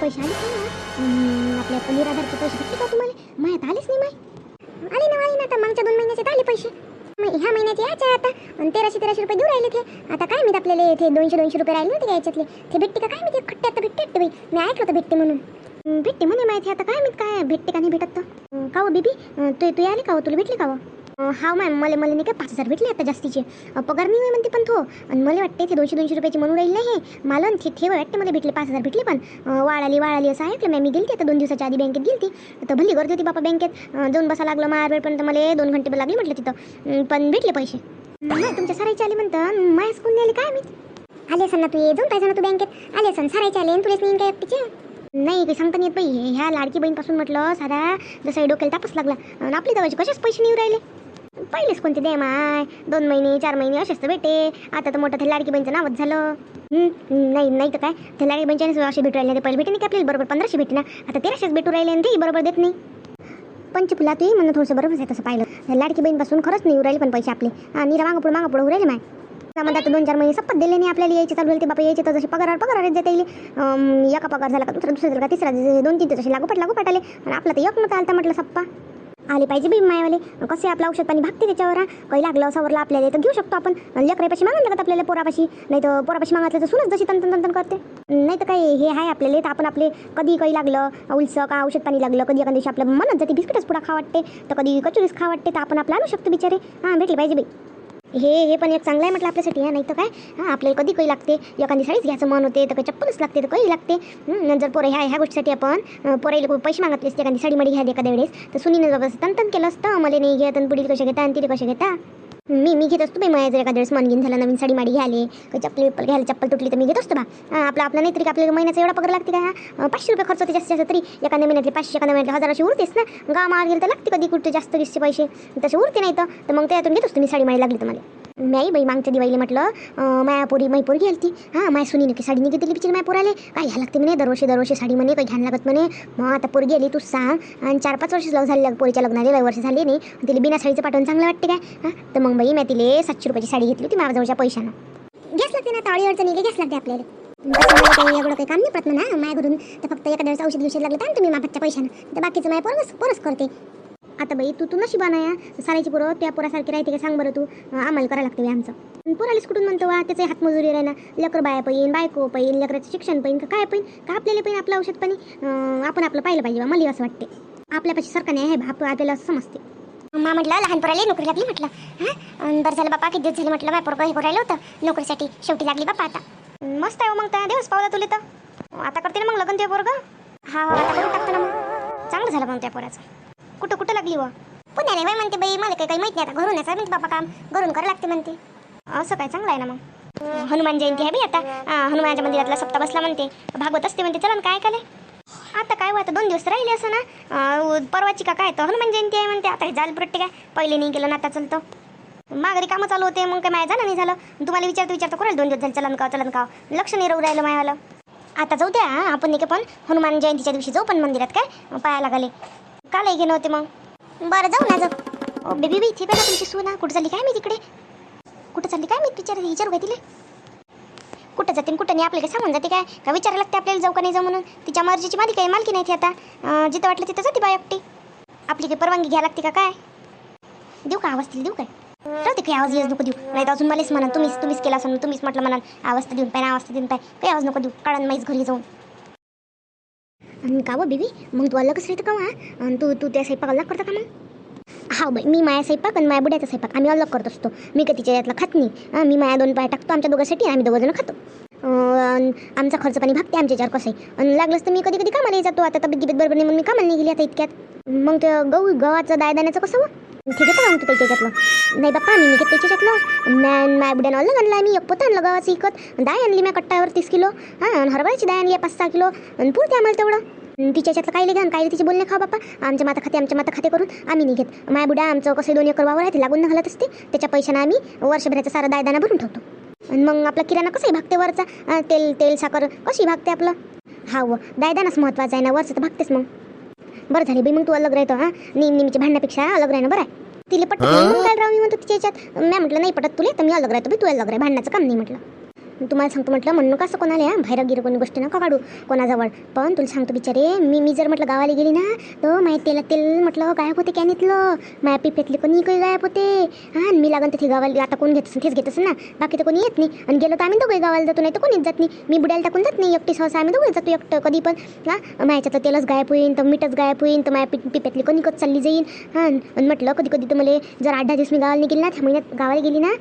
पैसे आले नाही आपल्या पनीर आधारचे पैसे भेटले का तुम्हाला? माहीत आलेच नाही माय. आले ना आता मागच्या 2 महिन्याचे आले पैसे. मग ह्या महिन्याचे यायचे आता 1300 रुपये देऊ राहिले ते. आता काय माहित आपल्याला ते 200 रुपये राहिले होते का याच्यातले, ते भेटते का काय माहिती. खट्टे आता भेटते बाई, मी ऐकलं होतं भेटते म्हणून. भेटते म्हणे माहिती. आता काय माहित काय भेटते का नाही भेटत तर. का हो बीबी, तू आली का हो? तुला भेटले का हो? हा मॅम, मला नाही का 5000 भेटले आता जास्तीचे. पगार नाही म्हणते पण तो. आणि मला वाटते ते 200 रुपयाचे म्हणून राहिले नाही मला ते ठेवा वाटते. मला भेटले 5000 भेटले. पण वाळाली असं ऐकलं मॅम. मी गेलते आता 2 दिवसाच्या आधी बँकेत गेलती. तर भली गर्दी होती बापा बँकेत. जाऊन बसा लागलं मार वेळपर्यंत. मला 2 घंटे लागले म्हटलं तिथं. पण भेटले पैसे. नाही तुमच्या सरायचे आले म्हणतं. मायास कोण आले काय मी. आले असन ना तू, जाऊन पाहिजे ना तू बँकेत. आले असन सरायचे आले. तुलाच नाही काय एकटीचे नाही काही सांगता नाही येत बाई. ह्या लाडकी बहीणपासून म्हटलं सारा जसं डोक्याला तापच लागला. आणि आपली दवाचे कशाच पैसे नाही राहिले. पहिलेच कोणते दे माय. 2 महिने 4 महिने असेच तर भेटे. आता तर मोठं ते लाडकी बहीणचं नावच झालं. नाही तर काय ते लाडकी बहीणच्या असे भेटू राहिले. ते पहिले भेटे नाही की आपल्याला बरोबर 1500 भेटे ना. आता 1300 भेटू राहिले आणि ते बरोबर देत नाही. पंचफुला तू म्हणून थोडंसं बरोबर आहे तसं पाहिलं. लाडकी बहीणपासून खरंच नाही राहिले पण पैसे आपले. आणि मागं पुढं राहिले माय. त्यामध्ये आता 2-4 महिने सप्पत दिले नाही आपल्याला. यायचे चालू झाले ते बापा. यायचे तर जसे पगार देता येईल. एका पगार झाला का दुसरा झाला का तिसरा 2-3 तसे लागोपाठ आले. आणि आपला तर एक मत आलता म्हटलं सप्पा आले पाहिजे बी मायवाले. कसे आपलं औषध पाणी भागते त्याच्यावर. काही लागलं सवरलं आपल्याला तर घेऊ शकतो आपण. लेकरापाशी मागायला लागत आपल्याला पोरापाशी. नाही तर पोरापाशी मागितलं तर सुनच जशी तंतन करते. नाही तर काही हे आहे आपल्याला. तर आपण आपले कधी काही लागलं उलसं का औषध पाणी लागलं कधी एखाद्या दिवशी आपल्या मनच जाते बिस्किटच पुढा खा वाटते तर कधी कचोरीच खा वाटते. तर आपण आपलं आणू शकतो बिचारे. भेटले पाहिजे बाई. हे पण एक चांगलं आहे म्हटलं आपल्यासाठी. नाही तर काय आपल्याला कधी काही लागते. एखादी साडीच घ्यायचं मन होते तर काही चप्पलच लागते तर काही लागते. जर पोरं ह्या गोष्टीसाठी आपण पोराईला पैसे मागतले असते एखादी साडी मडी घ्या एखाद्या वेळेस तर सुनीनं बाबा तंतन केलं असतं. मला नाही घेत आणि पुढील कसे घेता आणि तिथे कसे घेता. मी घेत असतो बाई. माझ्या जर एखाद्या वेळेस मन घेऊन झाला नवीन साडी माडी घ्यायले काही चप्पल घ्यायला चप्पल तुटली तर मी घेत असतो बा. आपला नाही तरी आपल्याला महिन्याचा एवढा पगार लागते का. 500 रुपये खर्च होते जास्त तरी. एखाद्या महिन्यातले 500 एखाद्या महिन्यातले 1000 अशी उरतेस ना. गाव मार गेलं तर लागते कधी कुठे जास्त दिसते पैसे तसे उरते नाही तर मग त्यातून घेत असतो मी साडी माडी लागली तर मला. नाही बाई मागच्या दिवाळीला म्हटलं मायापोरी गेलती. माया सुनीने की साडी नाही घेतली बिचारी माया पोराले. काय घ्या लागते म्हणे दरवर्षी साडी म्हणे काही घ्यायला लागत म्हणे. मग आता पोरगी आली तू सांग. आणि 4-5 वर्ष झाले पोरीच्या लग्नाला. 9 वर्ष झाले नाही. तिला बिना साडीचं पाठवून चांगलं वाटते काय. तर मग बाई मी तिला 700 रुपयाची साडी घेतली होती माझ्याजवळच्या पैशानं. घ्यास लागते ना ताळी अडचणी घ्यास लागते आपल्याला. काही एवढं काही काम नाही पडत ना माझ्या घरून. तर फक्त एखाद्या वेळेस औषध लागलं तर तुम्ही मागच्या पैशानं तर बाकीचं माझ्या पोरच करते. आता बाई तू नशिबान आहे. सारायची पोरं त्या पोरासारखी राहते का सांग बरं तू. आम्हाला करायला लागते आमचं. पोरालीच कुठून म्हणतो वा त्याचे हातमजुरी राही ना. लेकर बायको पैन लेकराचं शिक्षण पैन का काय पैन का आपल्याला पैन आपलं औषध पाणी आपण आपलं पाहिलं पाहिजे. मला असं वाटते आपल्यापाशी सरकार नाही आहे आपल्याला असं समजते. मा म्हटलं लहान पोराला नोकरी लागली म्हटलं. बरं झालं बापा किती दिवस झाले म्हटलं माझ्या पोरं हे करायला होतं नोकरीसाठी शेवटी लागली बापा. आता मस्त आहे मग त्या दिवस पावला तुला तर आता करते ना मग लग्न ते पोरगं. हा आता करून टाकतो ना मग. चांगलं झालं मग त्या पोराचं. कुठं लागली व पुण्याला बाई म्हणते बाई. मला काही माहिती नाही आता घरून यायचं म्हणते बापा. काम घरून करायला लागते म्हणते. असं काय चांगलं आहे ना मग. हनुमान जयंती आहे बाई आता. हनुमानाच्या मंदिरातला सप्ताह बसला म्हणते. भागवत असते म्हणते. चला काय काले आता काय आता 2 दिवस राहिले असं ना. परवाची का काय तर हनुमान जयंती आहे म्हणते. आता झालं प्रट्टे काय पहिले नाही गेलं ना आता चलतो. माघारी कामं चालू होते मग काय माझ्या जाणं नाही झालं. तुम्हाला विचारतो करायला 2 दिवस झाले चलन का लक्ष नाही राहू राहिलं मायाला. आता जाऊ द्या आपण नाही का पण हनुमान जयंतीच्या दिवशी जाऊ पण मंदिरात काय पायाला घाले कालही गेलं होते मग. बरं जाऊ ना जाऊ. बेबी इथे काय तुमची सुना कुठं झाली काय मी तिकडे. कुठं चालली काय मी विचारू काय तिला. कुठं जाते कुठं नाही आपल्याला सांगून जाते काय का विचारायला लागते आपल्याला जाऊ का नाही जाऊ म्हणून. तिच्या मर्जीची मालकी नाही ती आता. जिथं वाटलं तिथं जाते बाय एकटी. आपली काही परवानगी घ्यायला लागते का काय. देऊ का आवाज तिला देऊ काय. राहते काही आवाज नको देऊ. नाही तर अजून मलाच म्हणा तुम्हीच केला असं तुम्हीच म्हटलं म्हणाल आवाज तर देऊन काही आवाज नको देऊ. काढून माहीच घरी जाऊन. आणि का व बेबी मग तू अलगच राहतं का आणि तू त्या स्वयंपाक अलग करता का मग. हा बाई मी माया स्वयंपाक आणि माया बुड्याचा स्वयंपाक आम्ही अलग करत असतो. मी का तिच्या यातला खात नाही. मी माया 2 पाय टाकतो आमच्या दोघांसाठी. आम्ही 2 जण खातो. आमचा खर्च पाणी भागते आमच्या याच्यावर कसं आहे. आणि लागलंच तर मी कधी कामाला जातो. आता तब्येत बरोबर नाही म्हणून मी कामाला नाही गेली आता इतक्यात. मग ते गव्हाचं दाण्याचं कसं व ठीक आहे का तू त्याच्यातलं. नाही बाप्पा मी घेत त्याच्यातलं. माया बुड्यानं अलग आणला. मी एक पोतं आणलं गव्हाचं इकत. डाळ आणली मी कट्ट्यावर 30 किलो. हरभऱ्याची डाळ आणली 5-6 किलो. आणि पुरते आम्हाला तेवढं. तिच्यातलं काय घ्या काय तिचे बोलणे खा बाप्पा. आमच्या माता खाते करून आम्ही नाही घेत. माया बुड्या आमचं कसं 2 एकर वावर आहे ते लागून न घालत असते. त्याच्या पैशानं आम्ही वर्षभराचा सारा दायदाना भरून ठेवतो. आणि मग आपला किराणा कसंही भागते वरचा. तेल साखर कशी भागते आपलं. हा व दायदानाच महत्त्वाचा आहे ना. वरचं तर भागतेच मग. बरं झाली बाई मग तू अलग राहतो. नेहमीच्या भांडण्यापेक्षा अलग राहणं बरं आहे. तिला पटत मग काय राहू मी म्हणतो तिच्या याच्यात. मी म्हटलं नाही पटत तुला तर मी अलग राहतो तू अलग राह भांडण्याचं काम नाही म्हटलं. तुम्हाला सांगतो म्हटलं म्हणून कसं कोणाला बाहेर गिरं कोणी गोष्ट नका काढू कोणाजवळ. पण तुला सांगतो बिचारे मी जर म्हटलं गावाला गेली ना तर माझ्या तेल म्हटलं गायब होते कॅनीतलं, माझ्या पिपेतले कोणी काही गायब होते. हां मी लागन तिथे गावाला आता कोण घेत तेच घेत असं ना, बाकी तर कोणी येत नाही. आणि गेलो तर आम्ही दोघे गावाला जातो, नाही तर कोणीच जात नाही. मी बुडायला टाकून जात नाही एकटी, सहसा आम्ही दोघे जातो एकटं कधी पण. हां माझ्याच्यातलं तेलच गायब होईन तर मीठच गायब होईन तर माझ्या पिपेतली कोणी कच चालली जाईन. हां आणि म्हटलं कधी कधी तर मला जर 8-10 दिवस मी गावाला नाही गेली ना, 6 महिन्यात गावाला गेली ना,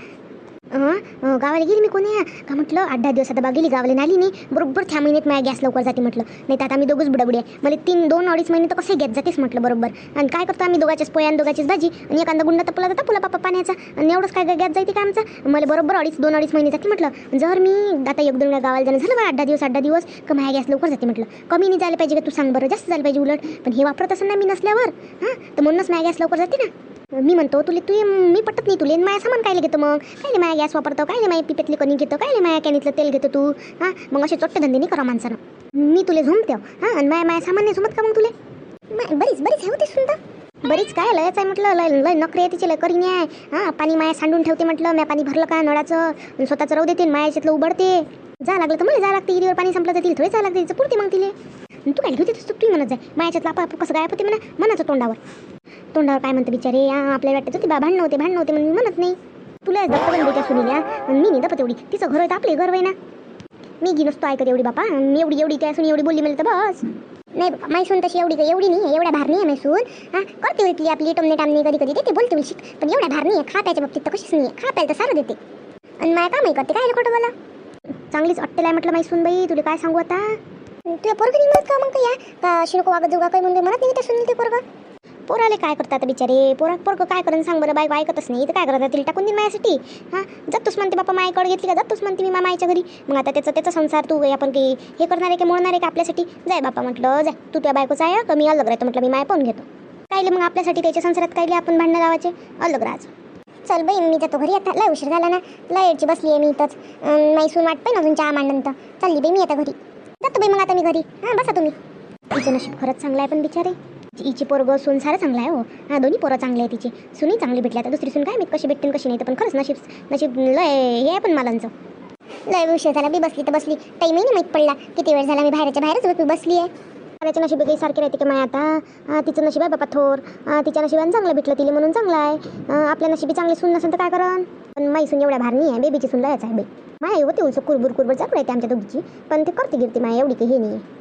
गावाला गेली मी कोणी का म्हटलं 8-10 दिवस आता गेली गावाला नाही आली नाही, बरोबर 6 महिन्यात माझ्या गॅस लवकर जाते म्हटलं. नाही तर आता आम्ही दोघंच बुडाबुडी आहे, मला 2-2-2.5 महिने तर कसं गॅस जातेच म्हटलं बरोबर. आणि काय करतो आम्ही दोघाचेच पोया आणि दोघाचीच भाजी आणि एखादा गुंडा तपला तर तपला बापा पाण्याचा आणि एवढंच काय गॅस जायते का आमचा. मला बरोबर 2-2.5 महिने जाते म्हटलं. जर मी आता 1-2 वेळा गावाला जाणं झालं बा 8-10 दिवस का माझ्या गॅस लवकर जाते म्हटलं. कमी नाही झालं पाहिजे का तू सांग बरं, जास्त झालं पाहिजे उलट. पण हे वापरत असं ना मी नसल्यावर, हां तर म्हणूनच माझ्या गॅस लवकर जाते ना. मी म्हणतो तुले मी पटत नाही तुले माझ्या सामान कायले घेतो मग, कायले माझ्या गॅस वापरतो, कायले माझ्या पिपेतली कोणी घेतो, कायले माझ्या कॅनीतलं तेल घेतो तू. हां मग असे चोट्टे धंदे नाही करा माणसानं. मी तुले झोमते हां आणि माझ्या सामान नाही झोमत का मग तुले. बरीच होते सुद्धा बरीच काय लयच आहे म्हटलं, लय नखरे आहे तिचे, लय करीने आहे. हां पाणी माया सांडून ठेवते म्हटलं, मी पाणी भरलं का नळाचं स्वतःचं राहू देते माया याच्यातलं उबडते. जा लागलं तर मला जा लागते, हिरीवर पाणी संपलं तर तिला थोडी जा लागते, तिचं पुरते मग तिले. तू काय घेते तू म्हणत जाय माझ्याच्यातलं आपण कसं गायब होते म्हणा मनाचं तोंडावर काय म्हणतं बिचारे. आपल्याला वाटतं होती भांडणं होते म्हणून मी म्हणत नाही. तुला दप्तर देत्या सुनील्या मी नाही दपत एवढी, तिचं घर आहे तर आपले घर आहे ना. मी गी नसतो ऐकत एवढी बापा, एवढी काय सुनी एवढी बोलली मला तर बस. नाही बाबा मैसून तशी एवढी नाही, एवढ्या भार नाही आहे मैसून. हां करते उलटली आपली टोमणे टामणे कधी कधी देते बोलते शिक, पण एवढ्या भार नाही आहे. खा त्याच्या बाबतीत तर कशीच नाही आहे, खा प्यायला तर सारं देते आणि माझ्या कामही करते. काय खोटं मला चांगलीच अट्टेल आहे म्हटलं मैसून बाई, तुला काय सांगू आता. तुला पोरगं नाही म्हणत का मग काय का शिनको वागत जाऊ का काही म्हणजे म्हणत नाही त्या सुनील ते पोराले काय करतात बिचारे. पोरगं काय करून सांग बरं, बायको ऐकतच नाही तर काय करतात, तिला टाकून देईन माझ्यासाठी. हां जातोच म्हणते बापा मायकडे घेतली का जातोच म्हणते मी मामाईच्या घरी. मग आता त्याचा संसार तू आपण की हे करणार आहे की मोडणार आहे का आपल्यासाठी. जाय बापा म्हटलं जाय, तू त्या बायकोचा आहे का मी अलग राहतो म्हटलं, मी माय पाहून घेतो. कायले मग आपल्यासाठी त्याच्या संसारात कायले आपण भांडणं लावायचे, अलग राहायचं. चल बाई मी जातो घरी, आता लय उशीर झाला ना, लयची बसली आहे मी इथंच. मैसून वाट पाहिजे अजून चहा मांडून तर चालली बाई मी आता घरी. जातो बाई मग आता मी घरी. हां बसा तुम्ही. तिचं नशीब खरंच चांगलं आहे पण बिचारे, हिची पोरगं सून सारं चांगलं आहे हो. हां दोन्ही पोरं चांगले आहे तिचे, सुनी चांगली भेटली. आता दुसरी सून काय मी कशी भेटते कशी नाही, तर पण खरंच नशीब लय हे आहे पण मालांचं. लय उशीर झाला बी बसली तर बसली, टाईमही नाही माहीत पडला किती वेळ झाला. मी बाहेरच बसली आहे. त्याच्या नशीब काही सारखे राहते की माय आता. तिचं नशीब आहे बापा थोर, तिच्या नशिबाने चांगलं भेटलं तिला म्हणून चांगलं आहे. आपल्या नशिबी चांगली सून नसेल तर काय करण. पण माई सून एवढ्या भार नाही आहे, बेबीची सून लयच आहे बाई. माय होते उलसं कुरबुर चालू राहते आमच्या दोघीची, पण ते करते गिरते माय एवढी काही हे नाही आहे.